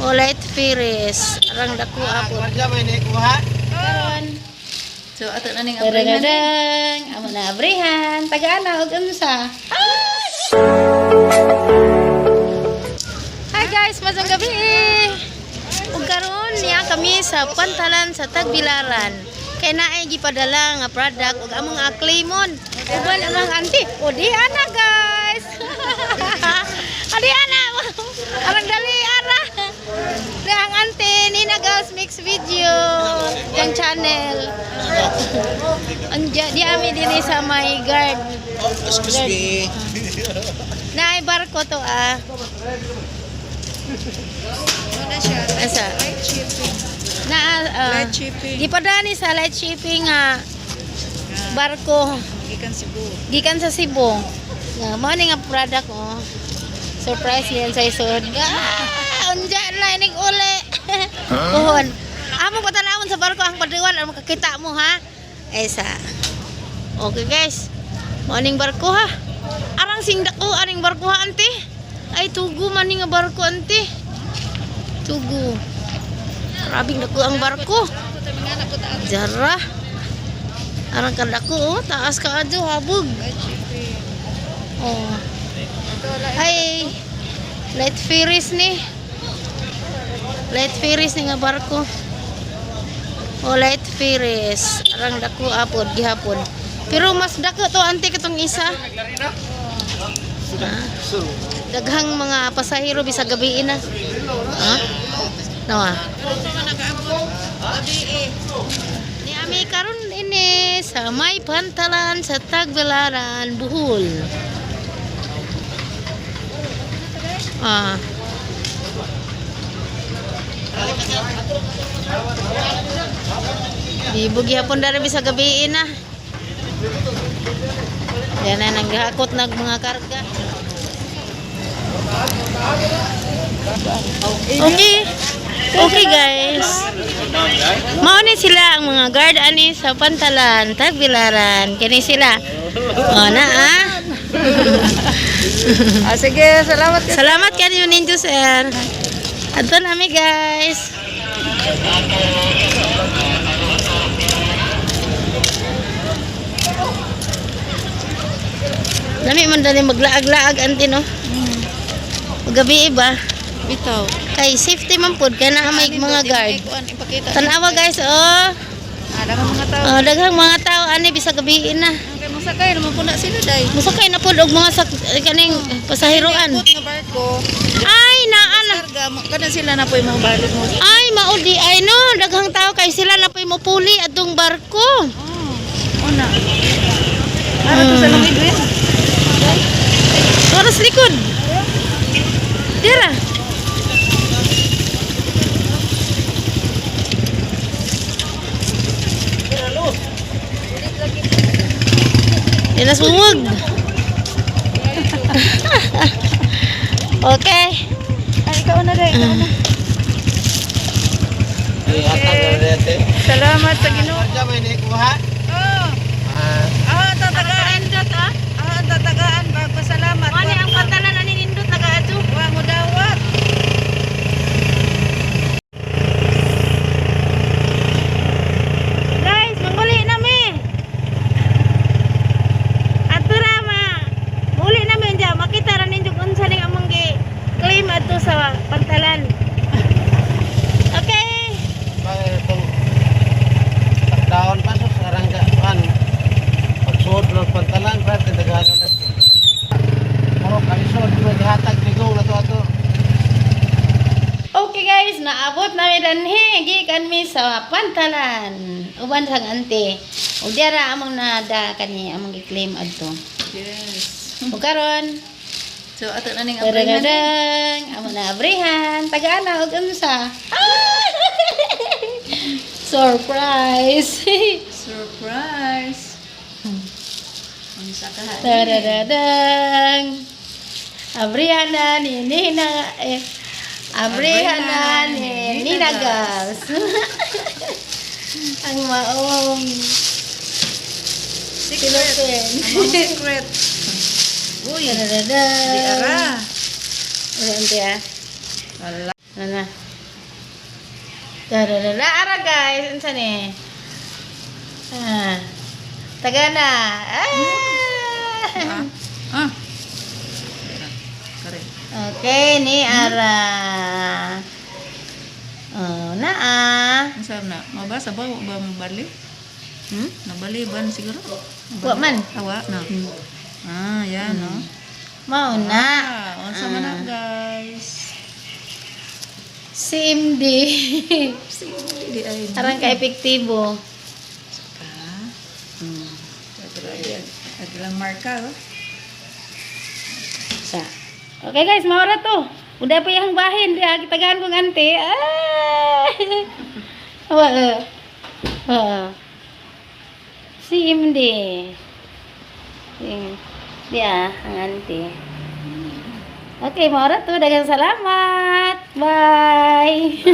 Ulit firis. Arang dako apod. Karon. So ato na ning abrihan. Dadang, amo na abrihan. Taga-ana og unsa? Hi guys, masang gabi. Ug karon niya kami sa Pantalan sa Tagbilaran. Kay naay gipadala nga product ug among Claymon. Uban among auntie. O di ana guys. Adi ana. Arang dali ara. Ang auntie Nina Girls Mix Video yang channel. Anja di ami dinhi sa my guard. Excuse me. Naay barko to Ano siya? Asa? Light shipping. Light shipping. Gipadani sa light shipping nga barko Gikan Cebu. gikan sa Cebu. Nga mao ni nga product Surprise yan sa isod. Unja na inig uli. Kuhon. Amo ko tanawon sa barko ang padiwan ang makakita mo ha. Esa. Okay guys. Morning barko ha. Arang sing dako aning barko ha ante. Ay tugu man nga barko ante. Tugu. Rabing dako ang barko. Jara. Arang kadako taas ka adyo habog. Light shipping. Oh. Ito light. Ay, light ferries ni. Light ferries ni nga barko. O light ferries. Arang dako apod gihapon. Pero mas dako to ante katong isa. Daghang mga pasahero bisag gabi na. Ha? Nawa. Ni ami karon ini sa may Pantalan sa Tagbilaran, Bohol. Di hapon dari bisa gabi na. Yan na nanggahakot nag mga karga. Okay. Okay guys. Mao ni sila ang mga guard ani sa Pantalan, Tagbilaran. Kini sila. O na Sige, salamat. Salamat kanyo ninyo sir. Adto nami guys. Nami man dali maglaag-laag anti no. Gabi ba? Bitaw. Kay safety man pud kay naa may mga guard. Ipakita. Tanawa guys Ada mga tao. daghang mga tao ani bisa gabi na. Kay musakay naman po na sila day. Musakay na pud og mga kaning pasahiroan. Ikot nga barko. Ay naa na. Karga, kada sila na po yung mga balik mo. Ay maudi ay no daghang tao kay sila na pay mopuli adtong barko. Una. Para to sa langit din. Oras likod. Dira. Yan na sumug. Okay. Ay, ikaw na day. Ikaw na. Salamat sa Ginoo. Oh. Tatagaan. Tatagaan. Pasalamat. Mani ang Pantalan na ninindot nagaadto. Wa mo dawat. Guys, manguli nami. Adto ra ma. Muli nami unja makita ra ninyo unsa ning among claim adto sa Pantalan. Okay. Daon pa sa saranggaan. Pagsuod ng Pantalan pa tindagan na. Moro kalisod mo gihatag tigong na to ato. Okay guys, naabot namin danhi gikan mi sa Pantalan. Uban sang ante. Ug diara among nada kani among gi-claim adto. Yes. Ug karon, So ato na ning abrihan. dadang, amo na abrihan, taga-ana og unsa? Surprise. Surprise. Unsa ka ha? Dadang. Abrihan na ni Nina abrihan na ni Nina Girls. Ang maong Secret. Among secret. Uy, dadang. di ara. Uy, ante Wala. Nana. Dadadada, ara guys, unsa ni? Tagana. Ah. Kare. Okay, ni ara. Oh, naa. Unsa na? Mabasa ba ba mabali? Hmm? Nabali ba siguro? Wa man. Awa na. Ah, yan no. Mao na. Unsa man na guys? CMD. Di ay. Arang ka epektibo. Ada lang marka oh. Sa. Okay guys, maura to. Udah pa yang bahin dia kita gan kong ante. CMD. Dia ang ante. Okay, maura to. Dagang salamat. Bye.